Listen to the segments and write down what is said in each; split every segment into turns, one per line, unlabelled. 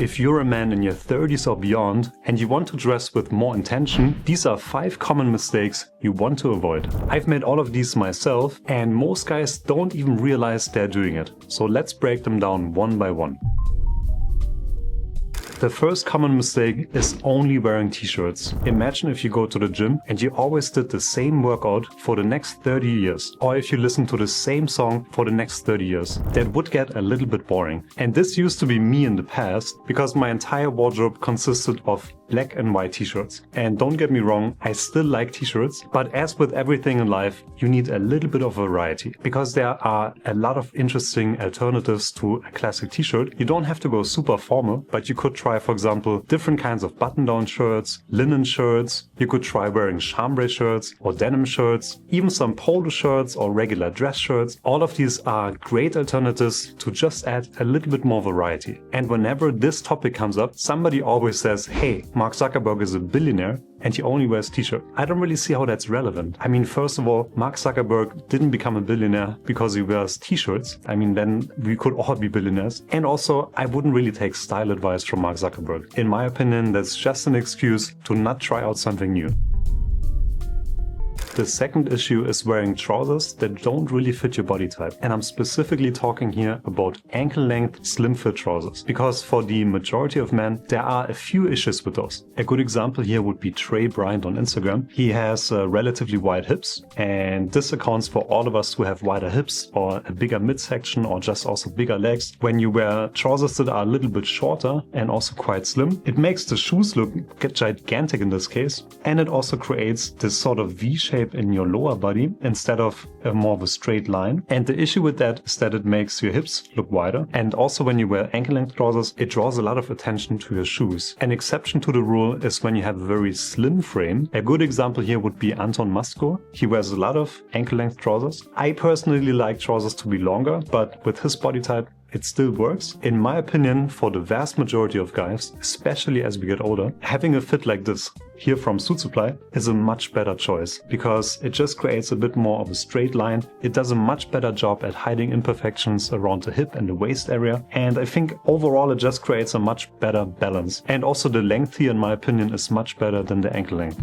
If you're a man in your 30s or beyond and you want to dress with more intention, these are 5 common mistakes you want to avoid. I've made all of these myself and most guys don't even realize they're doing it. So let's break them down one by one. The first common mistake is only wearing t-shirts. Imagine if you go to the gym and you always did the same workout for the next 30 years. Or if you listen to the same song for the next 30 years. That would get a little bit boring. And this used to be me in the past because my entire wardrobe consisted of black and white t-shirts. And don't get me wrong, I still like t-shirts, but as with everything in life, you need a little bit of variety because there are a lot of interesting alternatives to a classic t-shirt. You don't have to go super formal, but you could try, for example, different kinds of button-down shirts, linen shirts. You could try wearing chambray shirts or denim shirts, even some polo shirts or regular dress shirts. All of these are great alternatives to just add a little bit more variety. And whenever this topic comes up, somebody always says, hey, Mark Zuckerberg is a billionaire and he only wears t-shirts. I don't really see how that's relevant. I mean, first of all, Mark Zuckerberg didn't become a billionaire because he wears t-shirts. I mean, then we could all be billionaires. And also, I wouldn't really take style advice from Mark Zuckerberg. In my opinion, that's just an excuse to not try out something new. The second issue is wearing trousers that don't really fit your body type. And I'm specifically talking here about ankle-length, slim-fit trousers. Because for the majority of men, there are a few issues with those. A good example here would be Trey Bryant on Instagram. He has relatively wide hips, and this accounts for all of us who have wider hips or a bigger midsection or just also bigger legs. When you wear trousers that are a little bit shorter and also quite slim, it makes the shoes look gigantic in this case, and it also creates this sort of V-shape in your lower body instead of more of a straight line. And the issue with that is that it makes your hips look wider. And also when you wear ankle-length trousers, it draws a lot of attention to your shoes. An exception to the rule is when you have a very slim frame. A good example here would be Anton Masko. He wears a lot of ankle-length trousers. I personally like trousers to be longer, but with his body type, it still works. In my opinion, for the vast majority of guys, especially as we get older, having a fit like this here from Suit Supply is a much better choice because it just creates a bit more of a straight line. It does a much better job at hiding imperfections around the hip and the waist area. And I think overall it just creates a much better balance. And also the length here, in my opinion, is much better than the ankle length.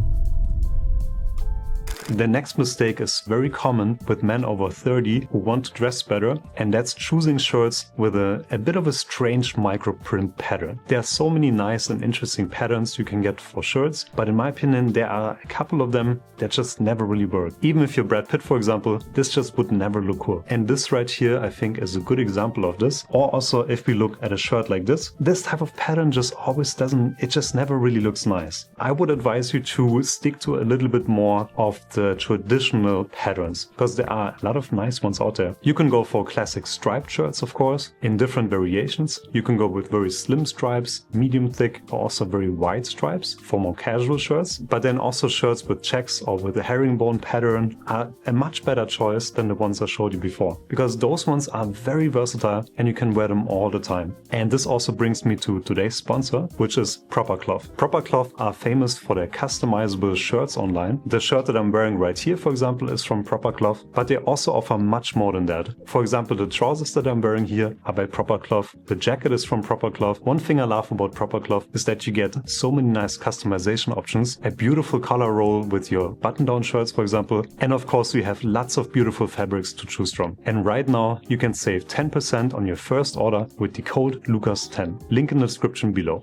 The next mistake is very common with men over 30 who want to dress better, and that's choosing shirts with a bit of a strange microprint pattern. There are so many nice and interesting patterns you can get for shirts, but in my opinion there are a couple of them that just never really work. Even if you're Brad Pitt, for example, this just would never look cool. And this right here I think is a good example of this. Or also if we look at a shirt like this type of pattern just always it just never really looks nice. I would advise you to stick to a little bit more of the traditional patterns because there are a lot of nice ones out there. You can go for classic striped shirts, of course, in different variations. You can go with very slim stripes, medium thick, or also very wide stripes for more casual shirts. But then also shirts with checks or with a herringbone pattern are a much better choice than the ones I showed you before because those ones are very versatile and you can wear them all the time. And this also brings me to today's sponsor, which is Proper Cloth. Proper Cloth are famous for their customizable shirts online. The shirt that I'm wearing right here, for example, is from Proper Cloth, but they also offer much more than that. For example, the trousers that I'm wearing here are by Proper Cloth. The jacket is from Proper Cloth. One thing I love about Proper Cloth is that you get so many nice customization options, a beautiful color roll with your button-down shirts, for example, and of course we have lots of beautiful fabrics to choose from. And right now you can save 10% on your first order with the code LUCAS10. Link in the description below.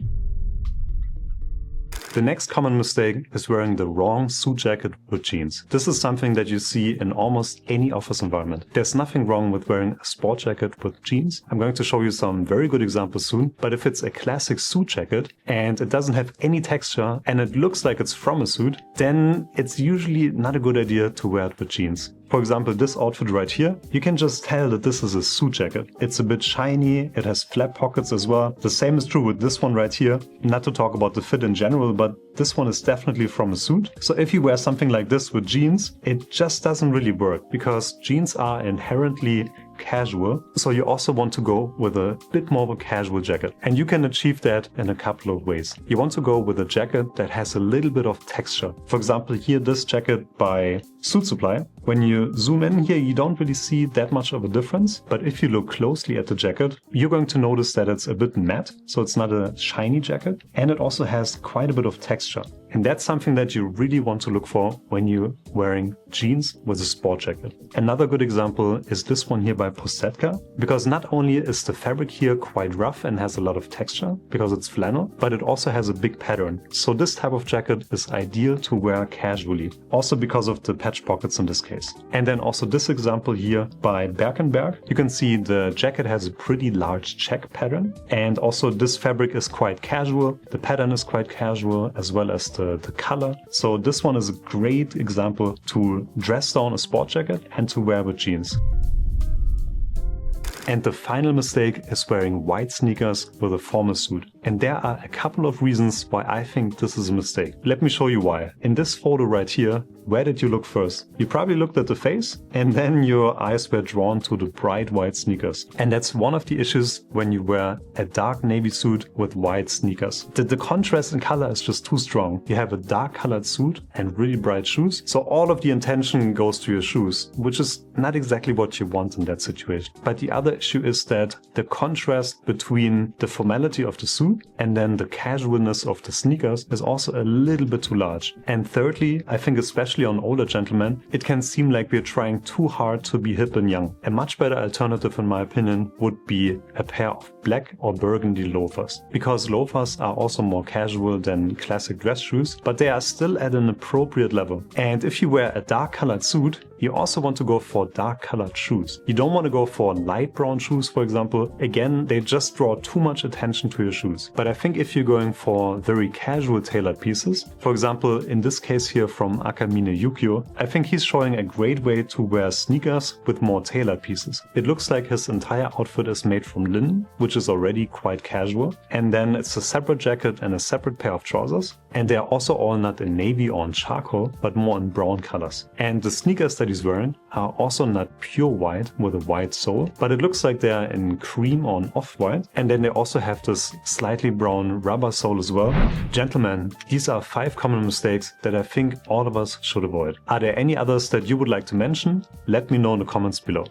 The next common mistake is wearing the wrong suit jacket with jeans. This is something that you see in almost any office environment. There's nothing wrong with wearing a sport jacket with jeans. I'm going to show you some very good examples soon, but if it's a classic suit jacket and it doesn't have any texture and it looks like it's from a suit, then it's usually not a good idea to wear it with jeans. For example, this outfit right here, you can just tell that this is a suit jacket. It's a bit shiny, it has flap pockets as well. The same is true with this one right here. Not to talk about the fit in general, but this one is definitely from a suit. So if you wear something like this with jeans, it just doesn't really work because jeans are inherently casual, so you also want to go with a bit more of a casual jacket. And you can achieve that in a couple of ways. You want to go with a jacket that has a little bit of texture. For example, here this jacket by Suit Supply. When you zoom in here, you don't really see that much of a difference, but if you look closely at the jacket, you're going to notice that it's a bit matte, so it's not a shiny jacket, and it also has quite a bit of texture. And that's something that you really want to look for when you're wearing jeans with a sport jacket. Another good example is this one here by Posetka, because not only is the fabric here quite rough and has a lot of texture because it's flannel, but it also has a big pattern. So this type of jacket is ideal to wear casually, also because of the patch pockets in this case. And then also this example here by Berkenberg, you can see the jacket has a pretty large check pattern, and also this fabric is quite casual, the pattern is quite casual, as well as the color. So this one is a great example to dress down a sport jacket and to wear with jeans. And the final mistake is wearing white sneakers with a formal suit. And there are a couple of reasons why I think this is a mistake. Let me show you why. In this photo right here, where did you look first? You probably looked at the face, and then your eyes were drawn to the bright white sneakers. And that's one of the issues when you wear a dark navy suit with white sneakers. The contrast in color is just too strong. You have a dark colored suit and really bright shoes, so all of the attention goes to your shoes, which is not exactly what you want in that situation. But the other issue is that the contrast between the formality of the suit and then the casualness of the sneakers is also a little bit too large. And thirdly, I think especially on older gentlemen, it can seem like we're trying too hard to be hip and young. A much better alternative in my opinion would be a pair of black or burgundy loafers, because loafers are also more casual than classic dress shoes, but they are still at an appropriate level. And if you wear a dark colored suit, you also want to go for dark colored shoes. You don't want to go for light brown shoes, for example. Again, they just draw too much attention to your shoes. But I think if you're going for very casual tailored pieces, for example, in this case here from Akamine Yukio, I think he's showing a great way to wear sneakers with more tailored pieces. It looks like his entire outfit is made from linen, which is already quite casual. And then it's a separate jacket and a separate pair of trousers. And they're also all not in navy or in charcoal, but more in brown colors. And the sneakers that he's wearing are also not pure white with a white sole, but it looks like they're in cream or an off-white. And then they also have this slightly brown rubber sole as well. Gentlemen, these are 5 common mistakes that I think all of us should avoid. Are there any others that you would like to mention? Let me know in the comments below.